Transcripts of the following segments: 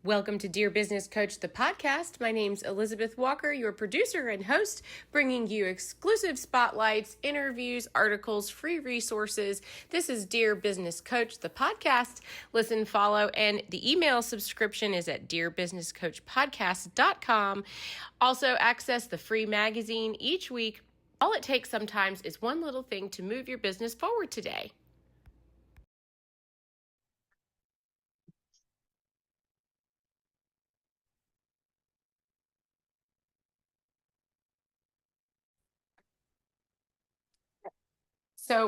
Welcome to Dear Business Coach, the podcast. My name's Elizabeth Walker, your producer and host, bringing you exclusive spotlights, interviews, articles, free resources. This is Dear Business Coach, the podcast. Listen, follow, and the email subscription is at dearbusinesscoachpodcast.com. Also, access the free magazine each week. All it takes sometimes is one little thing to move your business forward today.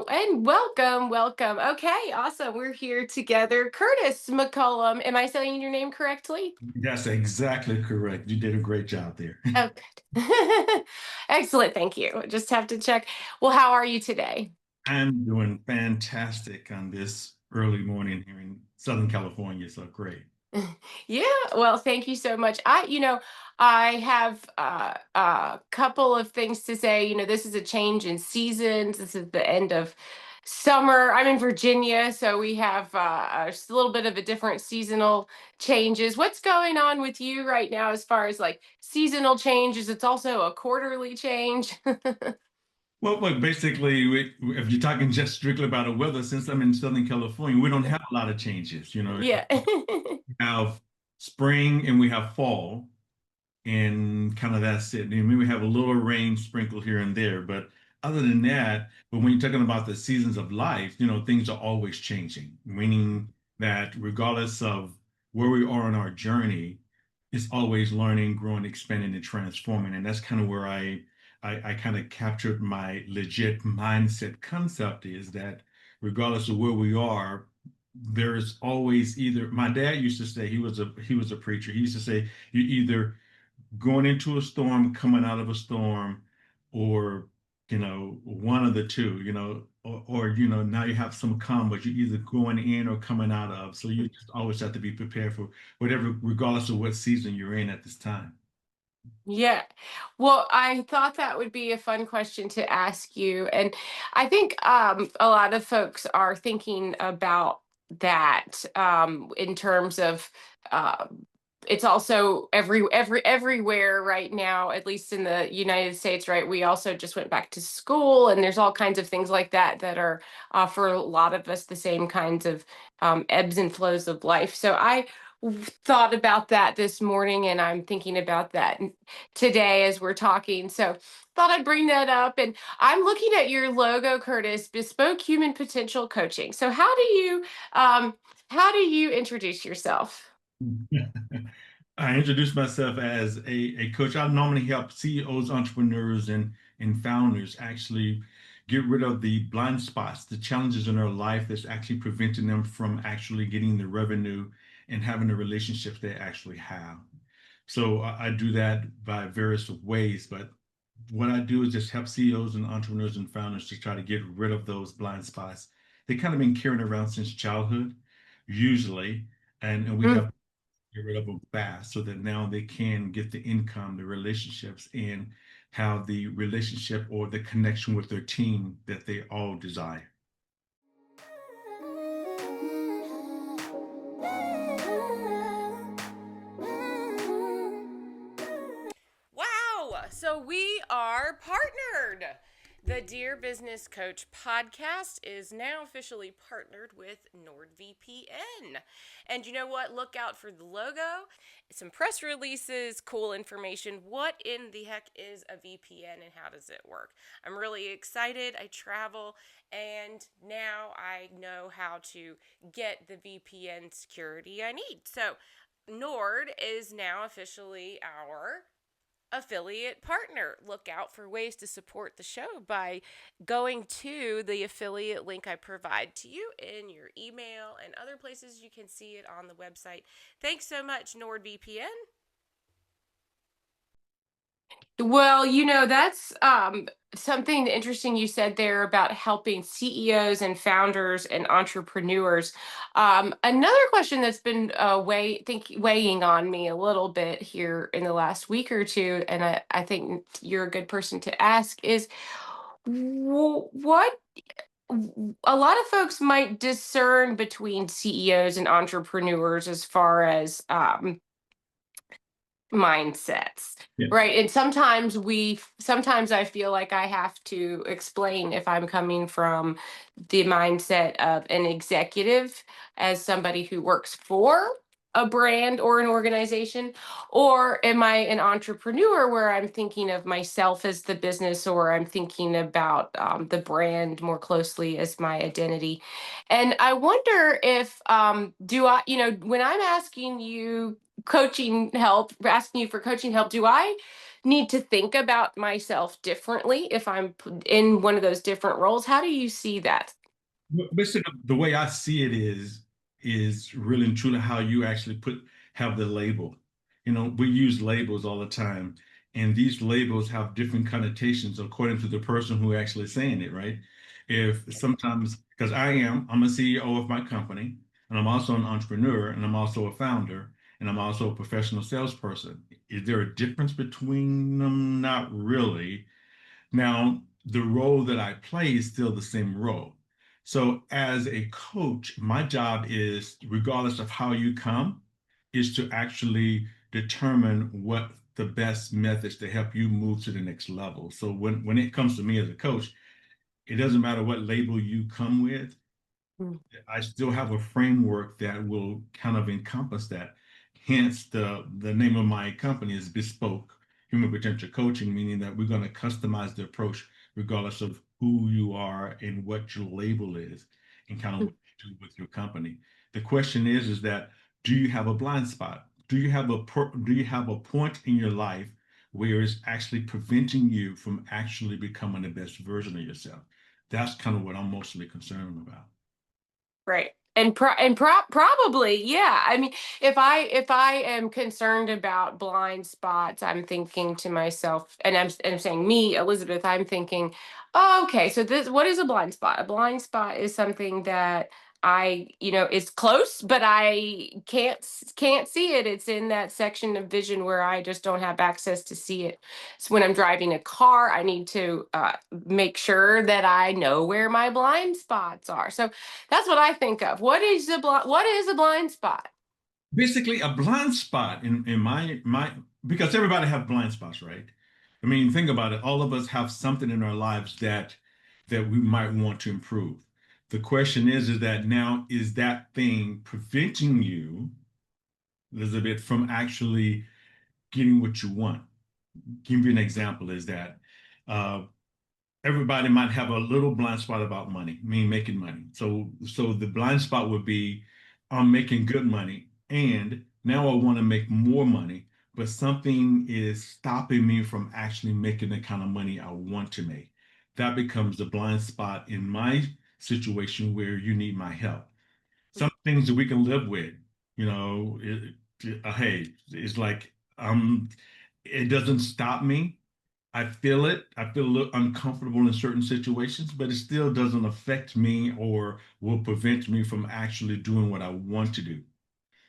And welcome. Okay, awesome. We're here together. Curtis McCullom. Am I saying your name correctly? That's exactly correct. You did a great job there. Oh, good. Excellent. Thank you. Just have to check. Well, how are you today? I'm doing fantastic on this early morning here in Southern California. So great. Yeah, well, thank you so much. I have a couple of things to say. This is a change in seasons. This is the end of summer. I'm in Virginia, so we have just a little bit of a different seasonal changes. What's going on with you right now as far as like seasonal changes? It's also a quarterly change. Well, basically, if you're talking just strictly about the weather, since I'm in Southern California, we don't have a lot of changes. Yeah. We have spring and we have fall. And kind of that's it. And we have a little rain sprinkle here and there, but other than that, but when you're talking about the seasons of life, things are always changing, meaning that regardless of where we are on our journey, it's always learning, growing, expanding, and transforming. And that's kind of where I kind of captured my legit mindset concept is that regardless of where we are, there is always either my dad used to say he was a preacher. He used to say you either going into a storm, coming out of a storm, or one of the two, or now you have some calm, but you're either going in or coming out of. So you just always have to be prepared for whatever, regardless of what season you're in at this time. Yeah. Well, I thought that would be a fun question to ask you. And I think a lot of folks are thinking about that in terms of it's also everywhere right now, at least in the United States, right? We also just went back to school, and there's all kinds of things like that that are for a lot of us the same kinds of ebbs and flows of life. So I thought about that this morning, and I'm thinking about that today as we're talking. So thought I'd bring that up. And I'm looking at your logo, Curtis, Bespoke Human Potential Coaching. So how do you introduce yourself? I introduce myself as a coach. I normally help CEOs, entrepreneurs, and founders actually get rid of the blind spots, the challenges in their life that's actually preventing them from actually getting the revenue and having the relationships they actually have. So I do that by various ways, but what I do is just help CEOs and entrepreneurs and founders to try to get rid of those blind spots. They kind of been carrying around since childhood, usually, and we Mm. help get rid of them fast so that now they can get the income, the relationships, and have the relationship or the connection with their team that they all desire. Wow. So we are partnered. The Dear Business Coach podcast is now officially partnered with NordVPN. And you know what? Look out for the logo, some press releases, cool information. What in the heck is a VPN and how does it work? I'm really excited. I travel and now I know how to get the VPN security I need. So, Nord is now officially our affiliate partner. Look out for ways to support the show by going to the affiliate link I provide to you in your email and other places you can see it on the website. Thanks so much, NordVPN. Well, that's something interesting you said there about helping CEOs and founders and entrepreneurs. Another question that's been weighing on me a little bit here in the last week or two, and I think you're a good person to ask, is what a lot of folks might discern between CEOs and entrepreneurs as far as mindsets. Yeah. Right. And sometimes I feel like I have to explain if I'm coming from the mindset of an executive as somebody who works for a brand or an organization, or am I an entrepreneur where I'm thinking of myself as the business, or I'm thinking about the brand more closely as my identity. And I wonder if, do I, when I'm asking you coaching help, asking you for coaching help, do I need to think about myself differently if I'm in one of those different roles? How do you see that? Basically, the way I see it is really and truly how you actually have the label. We use labels all the time, and these labels have different connotations according to the person who actually saying it, right? If sometimes, because I'm a CEO of my company, and I'm also an entrepreneur, and I'm also a founder, and I'm also a professional salesperson. Is there a difference between them? Not really. Now, the role that I play is still the same role. So, as a coach, my job is, regardless of how you come, is to actually determine what the best methods to help you move to the next level. So, when it comes to me as a coach, it doesn't matter what label you come with. Mm. I still have a framework that will kind of encompass that. Hence, the name of my company is Bespoke Human Potential Coaching, meaning that we're going to customize the approach regardless of who you are and what your label is, and kind of what you do with your company. The question is that do you have a blind spot? Do you have a point in your life where it's actually preventing you from actually becoming the best version of yourself? That's kind of what I'm mostly concerned about. Right. Probably, yeah. I mean, if I am concerned about blind spots, I'm thinking to myself, and I'm saying me, Elizabeth, I'm thinking, oh, okay, so this what is a blind spot? A blind spot is something that is close, but I can't see it. It's in that section of vision where I just don't have access to see it. So when I'm driving a car, I need to make sure that I know where my blind spots are. So that's what I think of. What is a blind spot? Basically a blind spot in my because everybody have blind spots, right? I mean, think about it. All of us have something in our lives that we might want to improve. The question is that now is that thing preventing you, Elizabeth, from actually getting what you want? Give you an example is that uh, everybody might have a little blind spot about money, mean making money. So the blind spot would be I'm making good money and now I want to make more money, but something is stopping me from actually making the kind of money I want to make. That becomes the blind spot in my situation where you need my help. Some things that we can live with, hey, it's like it doesn't stop me. I feel it. I feel a little uncomfortable in certain situations, but it still doesn't affect me or will prevent me from actually doing what I want to do.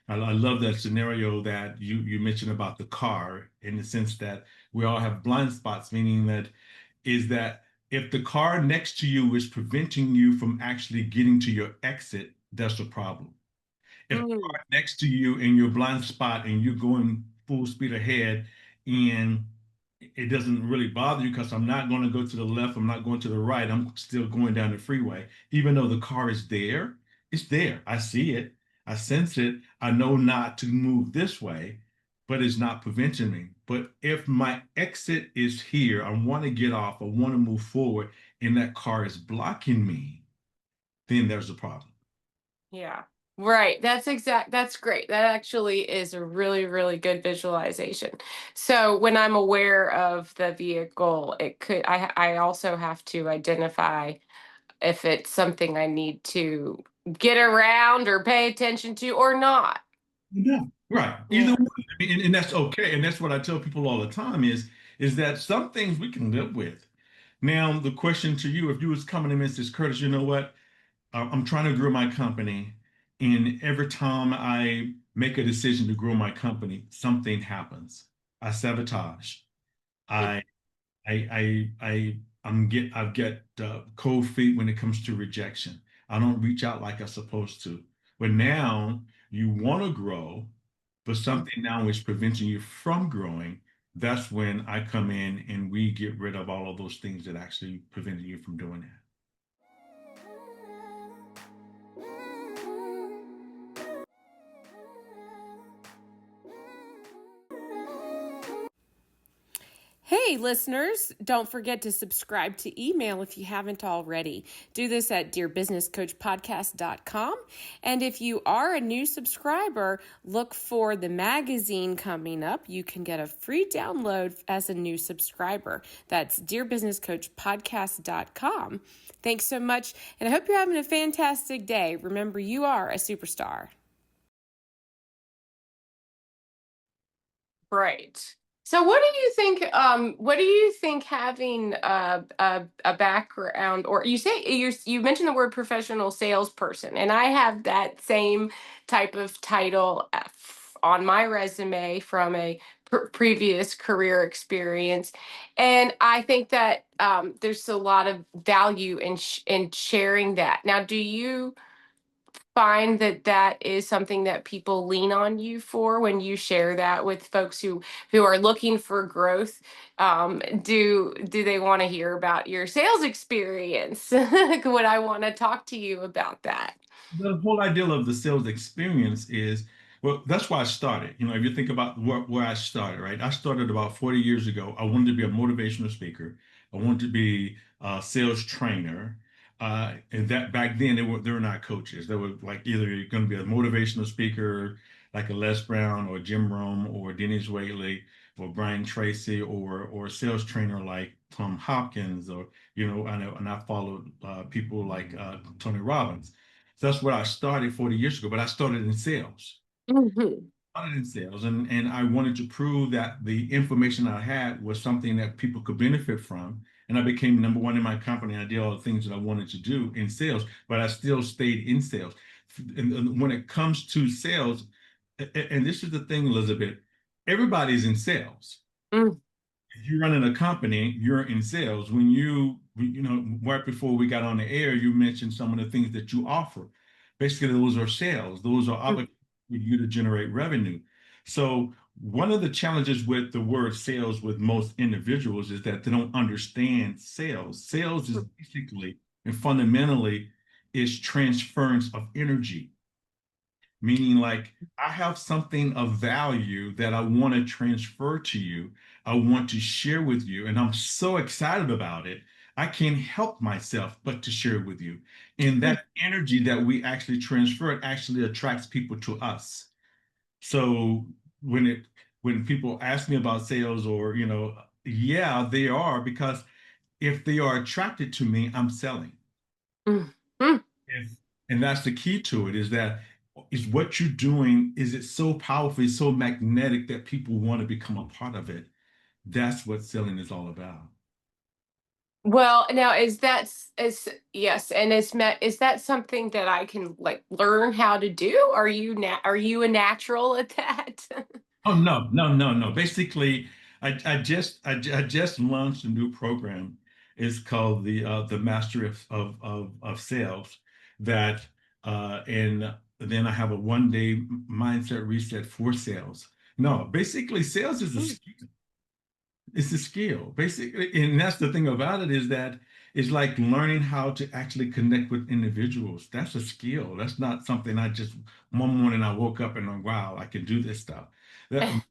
I love that scenario that you mentioned about the car in the sense that we all have blind spots, meaning that if the car next to you is preventing you from actually getting to your exit, that's a problem. If the Mm, car next to you in your blind spot and you're going full speed ahead and it doesn't really bother you because I'm not going to go to the left, I'm not going to the right, I'm still going down the freeway. Even though the car is there, it's there. I see it, I sense it, I know not to move this way, but it's not preventing me. But if my exit is here, I want to get off, I want to move forward, and that car is blocking me, then there's a problem. yeah. Right. That's great. That actually is a really, really good visualization. So when I'm aware of the vehicle, I also have to identify if it's something I need to get around or pay attention to or not. Yeah. Right. Either Yeah. way. I mean, and that's okay. And that's what I tell people all the time is that some things we can live with. Now, the question to you, if you was coming to Mrs. Curtis, you know what? I'm trying to grow my company, and every time I make a decision to grow my company, something happens. I sabotage. I I get cold feet when it comes to rejection. I don't reach out like I'm supposed to. But now you want to grow, but Mm. something now is preventing you from growing, that's when I come in and we get rid of all of those things that actually prevented you from doing that. Hey, listeners, don't forget to subscribe to email if you haven't already. Do this at dearbusinesscoachpodcast.com. And if you are a new subscriber, look for the magazine coming up. You can get a free download as a new subscriber. That's dearbusinesscoachpodcast.com. Thanks so much, and I hope you're having a fantastic day. Remember, you are a superstar. Right. So what do you think what do you think having a background, or you say you mentioned the word professional salesperson, and I have that same type of title on my resume from a previous career experience, and I think that there's a lot of value in in sharing that. Now, do you find that that is something that people lean on you for when you share that with folks who are looking for growth? Do they want to hear about your sales experience? Would I want to talk to you about that? The whole idea of the sales experience is, well, that's why I started. If you think about where I started, right? I started about 40 years ago. I wanted to be a motivational speaker. I wanted to be a sales trainer. And that back then they were not coaches. They were like either you're going to be a motivational speaker like a Les Brown or Jim Rome or Dennis Waitley or Brian Tracy or a sales trainer like Tom Hopkins or and I followed people like Tony Robbins. So that's what I started 40 years ago, but I started in sales. Hmm. Started in sales, and I wanted to prove that the information I had was something that people could benefit from. And I became number one in my company. I did all the things that I wanted to do in sales, but I still stayed in sales. And when it comes to sales, and this is the thing, Elizabeth, everybody's in sales. Mm. If you're running a company, you're in sales. Right before we got on the air, you mentioned some of the things that you offer. Basically, those are sales. Those are opportunities for you to generate revenue. So one of the challenges with the word sales with most individuals is that they don't understand sales. Sales is basically and fundamentally is transference of energy, meaning like I have something of value that I want to transfer to you. I want to share with you, and I'm so excited about it. I can't help myself but to share it with you. And that energy that we actually transfer, it actually attracts people to us. So when it when people ask me about sales or, yeah, they are because if they are attracted to me, I'm selling. Mm. Mm. Yes. And that's the key to it is what you're doing, is it so powerful, it's so magnetic that people want to become a part of it. That's what selling is all about. Well, now is yes, and is that something that I can like learn how to do? Are you a natural at that? Oh no, no, no, no. Basically, I just launched a new program. It's called the Mastery of Sales. That and then I have a 1 day mindset reset for sales. No, basically, sales is a Mm. skill. It's a skill, basically, and that's the thing about it is that it's like learning how to actually connect with individuals. That's a skill. That's not something I just one morning I woke up and wow, I can do this stuff. That-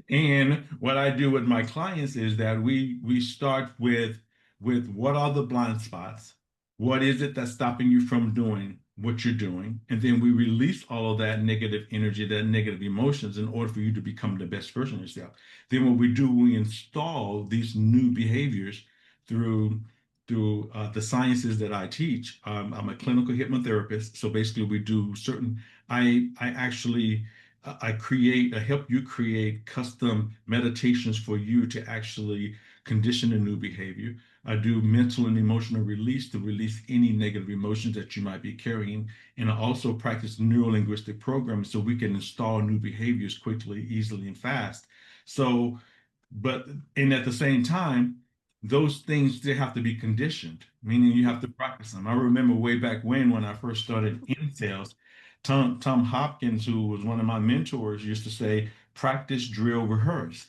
and what I do with my clients is that we start with what are the blind spots? What is it that's stopping you from doing what you're doing? And then we release all of that negative energy, that negative emotions in order for you to become the best version of yourself. Then what we do, we install these new behaviors through the sciences that I teach. I'm a clinical hypnotherapist, so basically we do certain. I actually I help you create custom meditations for you to actually condition a new behavior. I do mental and emotional release to release any negative emotions that you might be carrying. And I also practice neuro-linguistic programs so we can install new behaviors quickly, easily, and fast. So, but and at the same time, those things they have to be conditioned, meaning you have to practice them. I remember way back when I first started in sales, Tom Hopkins, who was one of my mentors, used to say, practice, drill, rehearse,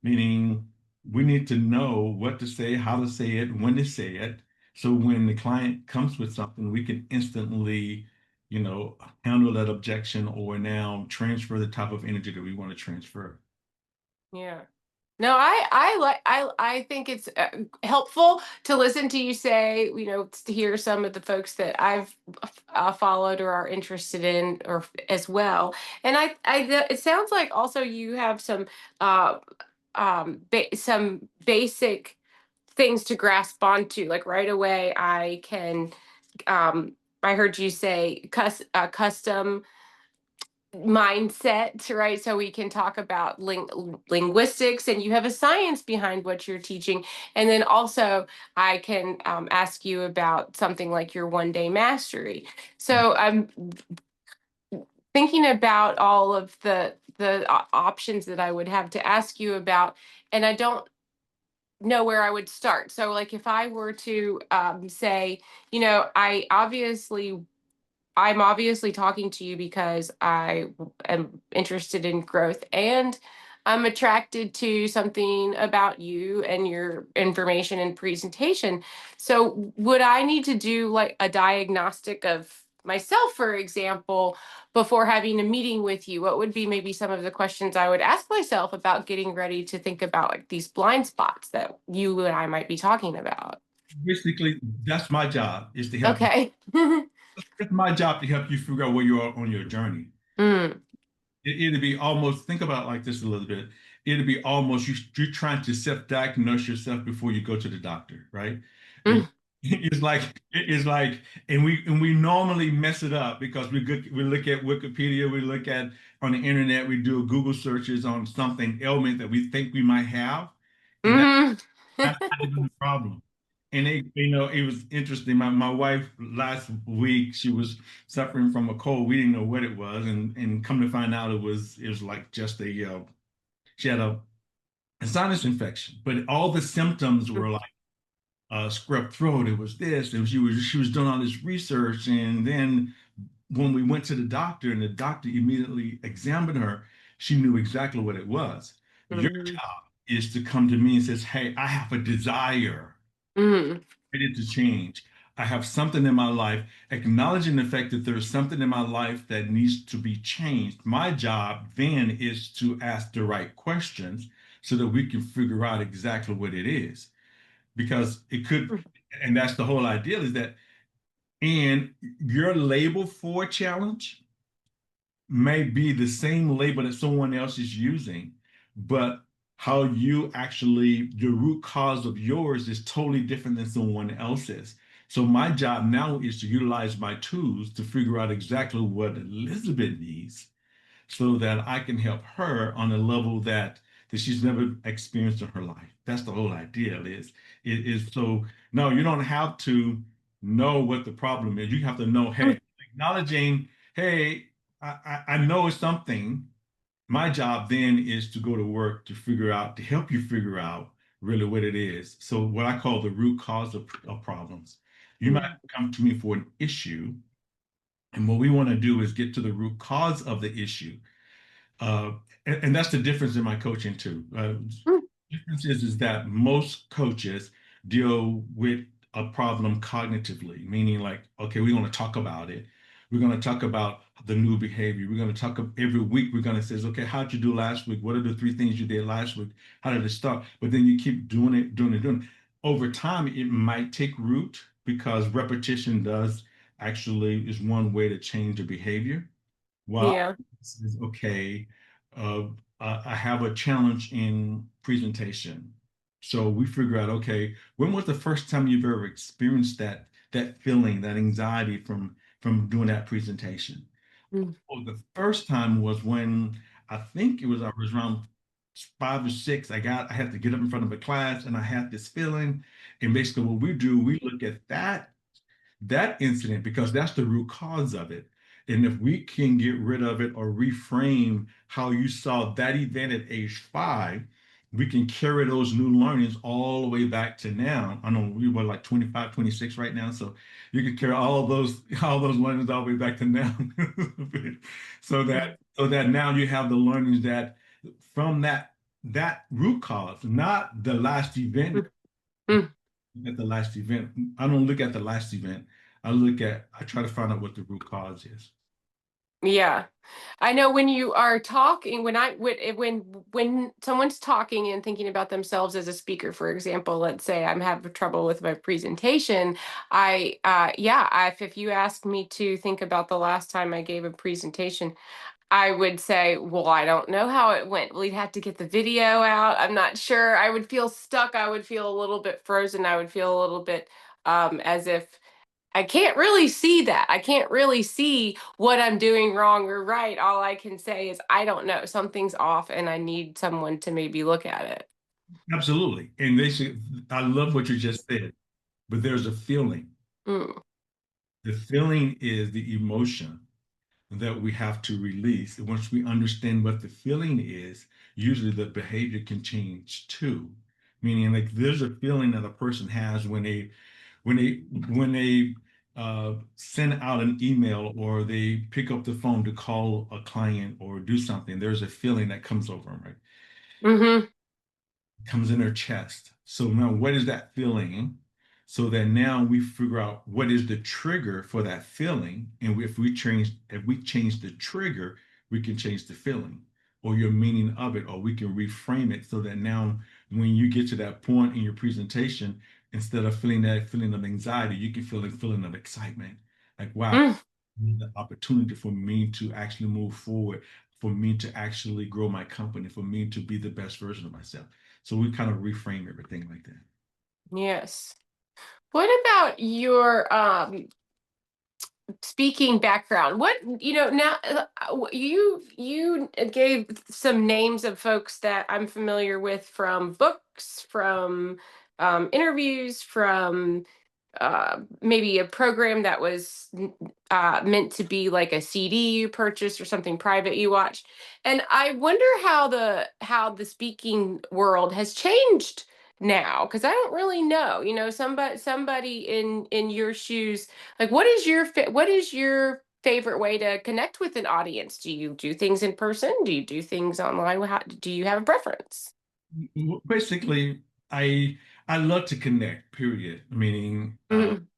meaning we need to know what to say, how to say it, when to say it. So when the client comes with something, we can instantly, handle that objection or now transfer the type of energy that we want to transfer. Yeah. No, I think it's helpful to listen to you say, to hear some of the folks that I've followed or are interested in, or as well. And it sounds like also you have some uh, some basic things to grasp onto. Like right away, I can. I heard you say custom mindset, right? So we can talk about linguistics, and you have a science behind what you're teaching. And then also, I can ask you about something like your 1 day mastery. So I'm thinking about all of the options that I would have to ask you about, and I don't know where I would start. So, like, if I were to say, I'm obviously talking to you because am interested in growth, and I'm attracted to something about you and your information and presentation. So, would I need to do like a diagnostic of myself, for example, before having a meeting with you? What would be maybe some of the questions I would ask myself about getting ready to think about like these blind spots that you and I might be talking about? Basically, that's my job is to help you. Okay. It's my job to help you figure out where you are on your journey. Mm, It'd be almost, think about it like this a little bit. It'd be almost you're trying to self-diagnose yourself before you go to the doctor, right? mm, It's like, and we normally mess it up because we look at Wikipedia, we look at on the internet, we do Google searches on something ailment that we think we might have, and mm. that's not even the problem. And it was interesting. My wife last week, she was suffering from a cold. We didn't know what it was, and come to find out it was like just she had a sinus infection, but all the symptoms were like strep throat. It was this, and she was doing all this research, and then when we went to the doctor, and the doctor immediately examined her, she knew exactly what it was. Your Mhm. job is to come to me and says, "Hey, I have a desire Mhm. ready to change. I have something in my life, acknowledging the fact that there's something in my life that needs to be changed. My job then is to ask the right questions so that we can figure out exactly what it is. Because it could, and that's the whole idea is that, and your label for a challenge may be the same label that someone else is using, but how you actually, the root cause of yours is totally different than someone else's. So my job now is to utilize my tools to figure out exactly what Elizabeth needs so that I can help her on a level that she's never experienced in her life. That's the whole idea, Liz. It is so no, you don't have to know what the problem is. You have to know, hey, acknowledging, hey, I know it's something. My job then is to go to work to figure out, to help you figure out really what it is. So what I call the root cause of problems. You might Mhm. come to me for an issue, and what we want to do is get to the root cause of the issue. Uh, and that's the difference in my coaching too. Difference is that most coaches deal with a problem cognitively, meaning like, okay, we're going to talk about it. We're going to talk about the new behavior. We're going to talk every week. We're going to say, okay, how'd you do last week? What are the three things you did last week? How did it start? But then you keep doing it, doing it, doing it. Over time, it might take root because repetition does actually is one way to change a behavior. Well, Yeah. says, okay, uh, I have a challenge in presentation. So we figure out, okay, when was the first time you've ever experienced that feeling, that anxiety from doing that presentation? Mm. Well, the first time was when I was around 5 or 6. I had to get up in front of a class and I had this feeling. And basically what we do, we look at that incident because that's the root cause of it. And if we can get rid of it or reframe how you saw that event at age 5, we can carry those new learnings all the way back to now. I know we were like 25, 26 right now, so you can carry all those learnings all the way back to now. So that now you have the learnings that from that root cause, not the last event. Mm. At the last event, I don't look at the last event. I try to find out what the root cause is. Yeah. I know when you are talking, when someone's talking and thinking about themselves as a speaker, for example, let's say I'm having trouble with my presentation, if you ask me to think about the last time I gave a presentation, I would say, well, I don't know how it went. We'd have to get the video out. I'm not sure. I would feel stuck. I would feel a little bit frozen. I would feel a little bit as if I can't really see that. I can't really see what I'm doing wrong or right. All I can say is, I don't know. Something's off, and I need someone to maybe look at it. Absolutely. And I love what you just said, but there's a feeling. Mm. The feeling is the emotion that we have to release. And once we understand what the feeling is, usually the behavior can change too. Meaning, like there's a feeling that a person has when they when they send out an email or they pick up the phone to call a client or do something. There's a feeling that comes over them, right? Mm-hmm. Comes in their chest. So now what is that feeling? So that now we figure out what is the trigger for that feeling. And if we change the trigger, we can change the feeling or your meaning of it, or we can reframe it so that now when you get to that point in your presentation, instead of feeling that feeling of anxiety, you can feel a feeling of excitement. Like, wow, Mm. the opportunity for me to actually move forward, for me to actually grow my company, for me to be the best version of myself. So we kind of reframe everything like that. Yes. What about your speaking background? What, now you gave some names of folks that I'm familiar with from books, from interviews, from maybe a program that was meant to be like a CD you purchased or something private you watched. And I wonder how the speaking world has changed now, because I don't really know. Somebody in your shoes, like what is your favorite way to connect with an audience? Do you do things in person? Do you do things online? Do you have a preference? Basically, I love to connect, period. Meaning, Mhm.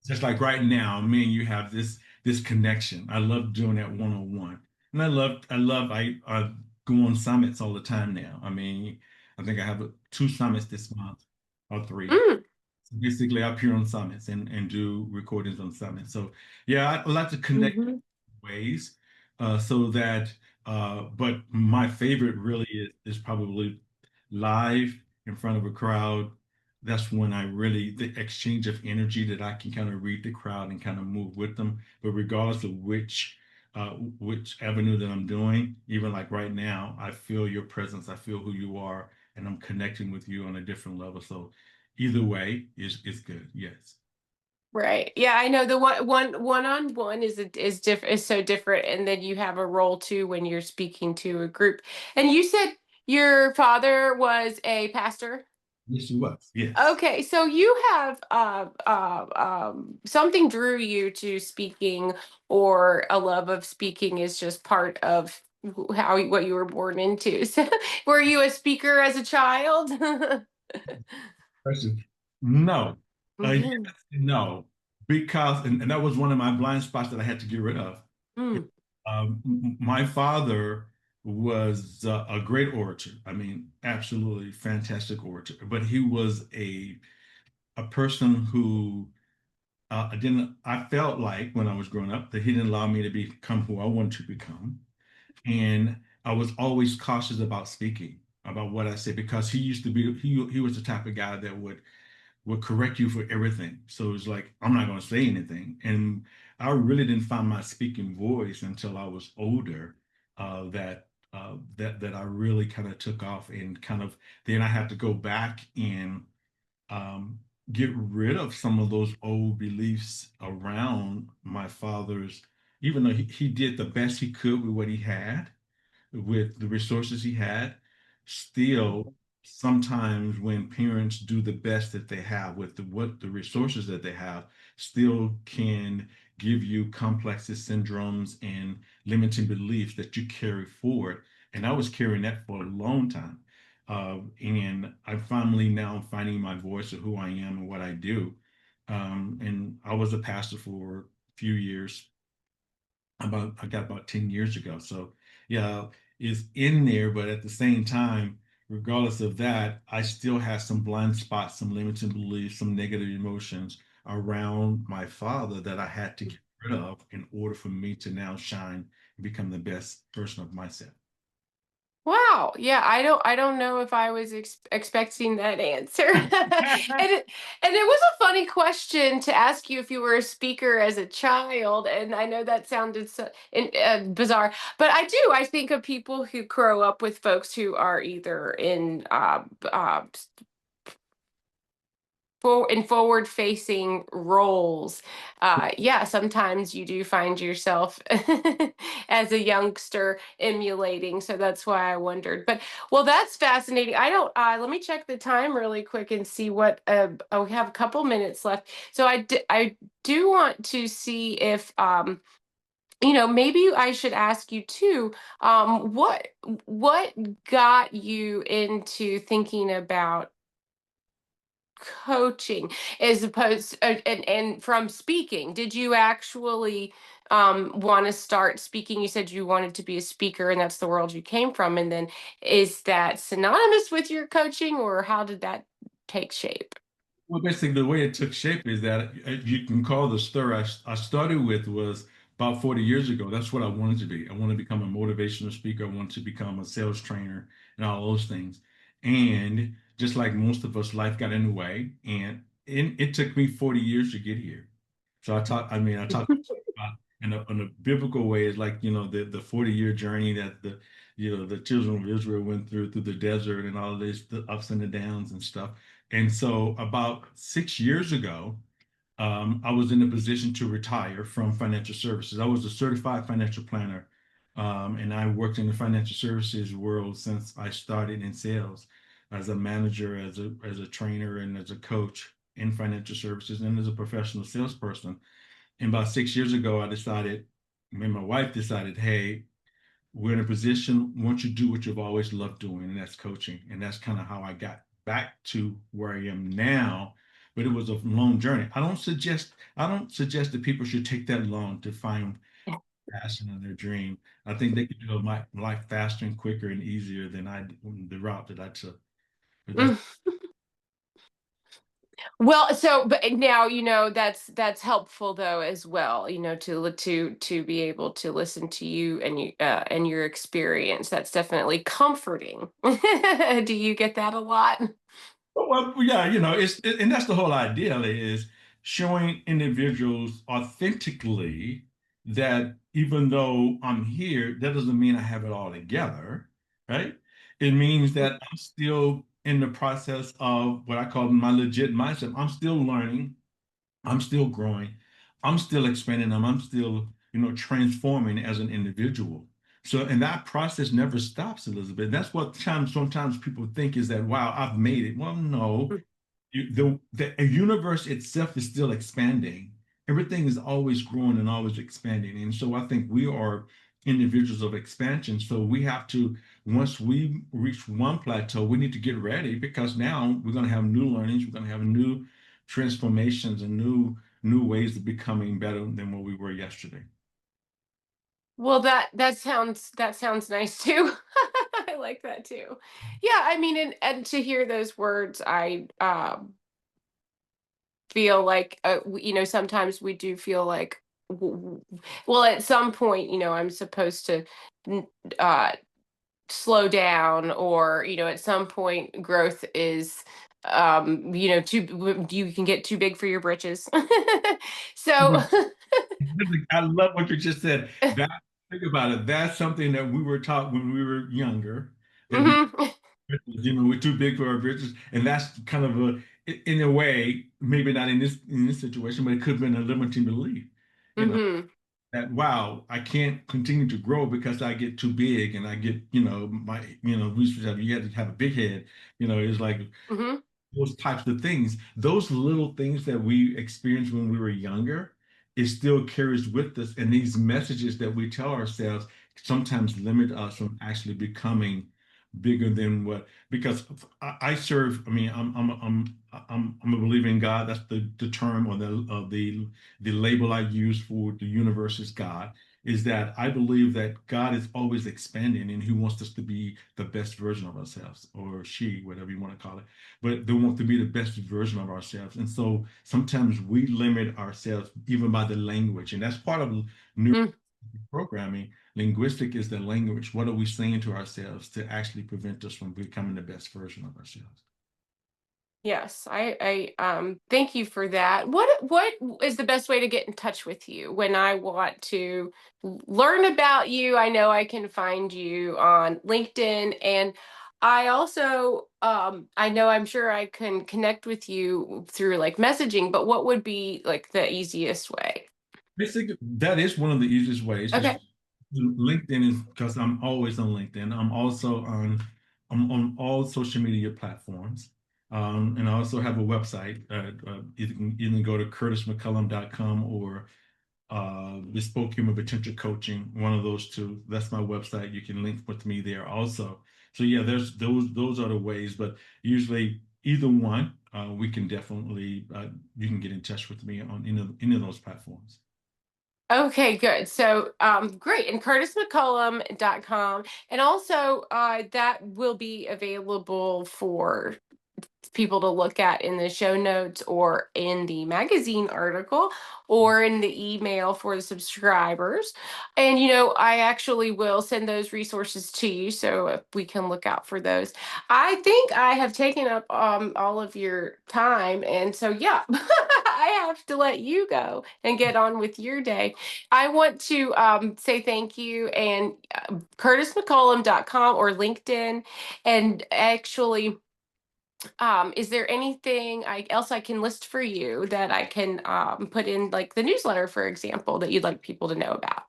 just like right now, me and you have this connection. I love doing that one-on-one. And I go on summits all the time now. I mean, I think I have two summits this month or three. Mm. So basically, I appear on summits and do recordings on summits. So yeah, I like to connect Mhm. ways so that but my favorite really is probably live in front of a crowd. That's when I really the exchange of energy that I can kind of read the crowd and kind of move with them. But regardless of which avenue that I'm doing, even like right now, I feel your presence, I feel who you are, and I'm connecting with you on a different level. So either way is good. Yes. Right. Yeah, I know the one-on-one is so different, and then you have a role too when you're speaking to a group. And you said your father was a pastor. Yes, you was. Yes. Okay, so you have something drew you to speaking, or a love of speaking is just part of what you were born into. So, were you a speaker as a child? Question. No. Yes, Mhm. no. Because, and that was one of my blind spots that I had to get rid of. Mm. My father was a great orator. I mean, absolutely fantastic orator. But he was a person who I felt like when I was growing up that he didn't allow me to become who I wanted to become. And I was always cautious about speaking, about what I said, because he was the type of guy that would correct you for everything. So it's like, I'm not going to say anything. And I really didn't find my speaking voice until I was older, that I really kind of took off and kind of, then I had to go back and um, get rid of some of those old beliefs around my father's, even though he did the best he could with what he had, with the resources he had, still sometimes when parents do the best that they have with what the resources that they have, still can give you complexes, syndromes, and limiting beliefs that you carry forward. And I was carrying that for a long time. And I'm finally now finding my voice of who I am and what I do. And I was a pastor for a few years. I got about 10 years ago. So yeah, it's in there, but at the same time, regardless of that, I still have some blind spots, some limiting beliefs, some negative emotions around my father that I had to get rid of in order for me to now shine and become the best version of myself. Wow. Yeah, I don't know if I was expecting that answer. And it was a funny question to ask you if you were a speaker as a child, and I know that sounded bizarre, but I think of people who grow up with folks who are either in forward facing roles. Yeah, sometimes you do find yourself as a youngster emulating, so that's why I wondered. But well, that's fascinating. I don't Let me check the time really quick and see what oh, we have a couple minutes left. So I do want to see if maybe I should ask you too, what got you into thinking about coaching as opposed and from speaking? Did you actually want to start speaking? You said you wanted to be a speaker and that's the world you came from, and then is that synonymous with your coaching, or how did that take shape? Well, basically, the way it took shape is that you can call the stir I started with was about 40 years ago. That's what I wanted to be. I wanted to become a motivational speaker. I wanted to become a sales trainer and all those things. And just like most of us, life got in the way. And it took me 40 years to get here. So I talk about in a biblical way, it's like, the 40-year journey that the children of Israel went through the desert and all of this, the ups and the downs and stuff. And so about 6 years ago, I was in a position to retire from financial services. I was a certified financial planner, and I worked in the financial services world since I started in sales as a manager, as a trainer, and as a coach in financial services, and as a professional salesperson. And about 6 years ago, me and my wife decided, hey, we're in a position, once you do what you've always loved doing, and that's coaching. And that's kind of how I got back to where I am now. But it was a long journey. I don't suggest that people should take that long to find passion in their dream. I think they could do life faster and quicker and easier than the route that I took. But that's Well, so but now that's helpful though as well, to be able to listen to you and your experience. That's definitely comforting. Do you get that a lot? Well, yeah, and that's the whole idea is showing individuals authentically that even though I'm here, that doesn't mean I have it all together, right? It means that I'm still in the process of what I call my legit mindset. I'm still learning, I'm still growing. I'm still expanding. I'm still, transforming as an individual. So, and that process never stops, Elizabeth. That's what sometimes people think is that, wow, I've made it. Well, no, the universe itself is still expanding. Everything is always growing and always expanding. And so I think we are individuals of expansion. So we have to, once we reach one plateau, we need to get ready because now we're going to have new learnings, we're going to have new transformations and new ways of becoming better than what we were yesterday. Well, that sounds nice too. I like that too. Yeah, I mean, and to hear those words, I feel like sometimes we do feel like well, at some point, I'm supposed to n- uh slow down, or at some point growth is you can get too big for your britches. So I love what you just said. Think about it. That's something that we were taught when we were younger, that mhm, we're too big for our britches, and that's kind of in a way, maybe not in this situation, but it could have been a limiting belief. You know, mhm. that, wow, I can't continue to grow because I get too big and I get, we used to have, you had to have a big head, it's like Mm-hmm. those types of things, those little things that we experienced when we were younger, it still carries with us. And these messages that we tell ourselves sometimes limit us from actually becoming bigger than what, because I serve, I mean, I'm a believer in God. That's the term or the label I use for the universe is God, is that I believe that God is always expanding and he wants us to be the best version of ourselves, or she, whatever you want to call it, but they want to be the best version of ourselves. And so sometimes we limit ourselves even by the language. And that's part of neuroprogramming. Linguistic is the language. What are we saying to ourselves to actually prevent us from becoming the best version of ourselves? Yes, I thank you for that. What is the best way to get in touch with you when I want to learn about you? I know I can find you on LinkedIn, and I also I know I'm sure I can connect with you through like messaging, but what would be like the easiest way? Basically, that is one of the easiest ways. Just Okay. LinkedIn is because I'm always on LinkedIn. I'm on all social media platforms. And I also have a website. You can go to curtismccallum.com or Bespoke Human Potential Coaching, one of those two. That's my website. You can link with me there also. So yeah, there's those are the ways, but usually either one, we can definitely you can get in touch with me on any of those platforms. Okay, good. So, great. And curtismccullum.com. And also, that will be available for people to look at in the show notes or in the magazine article or in the email for the subscribers. And, I actually will send those resources to you so if we can look out for those. I think I have taken up all of your time. And so, yeah, I have to let you go and get on with your day. I want to say thank you and curtismccullum.com or LinkedIn. And actually, is there anything else I can list for you that I can put in like the newsletter, for example, that you'd like people to know about?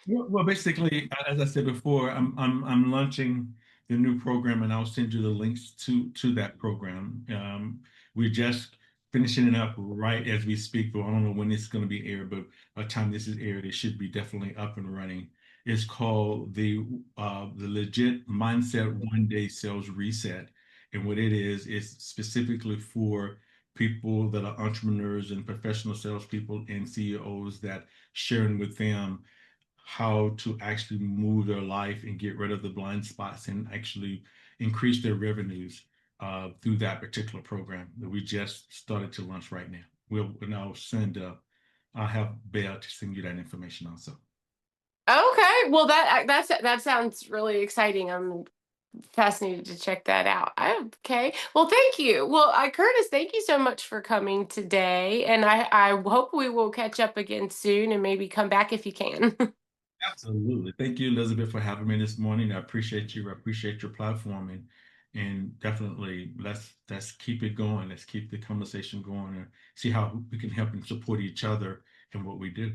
Well, basically, as I said before, I'm launching the new program, and I'll send you the links to that program. We're just finishing it up right as we speak, but I don't know when it's going to be aired. But by the time this is aired, it should be definitely up and running. It's called the Legit Mindset One Day Sales Reset, and what it is specifically for people that are entrepreneurs and professional salespeople and CEOs, that sharing with them how to actually move their life and get rid of the blind spots and actually increase their revenues through that particular program that we just started to launch right now. I'll have Belle to send you that information also. Okay, well that sounds really exciting. I'm fascinated to check that out. Okay, well thank you. Well, Curtis, thank you so much for coming today, and I hope we will catch up again soon and maybe come back if you can. Absolutely. Thank you, Elizabeth, for having me this morning. I appreciate you. I appreciate your platform, and definitely let's keep it going. Let's keep the conversation going and see how we can help and support each other in what we do.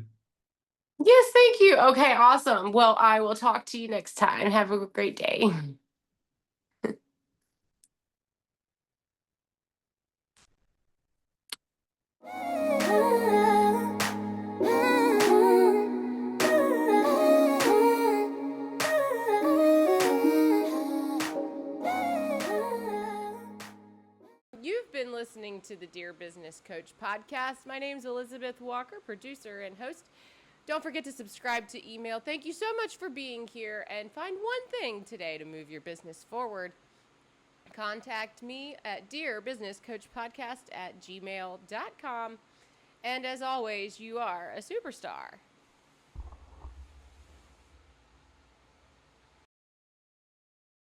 Yes, thank you. Okay, awesome. Well, I will talk to you next time. Have a great day. You've been listening to the Dear Business Coach podcast. My name's Elizabeth Walker, producer and host. Don't forget to subscribe to email. Thank you so much for being here, and find one thing today to move your business forward. Contact me at dearbusinesscoachpodcast@gmail.com. And as always, you are a superstar.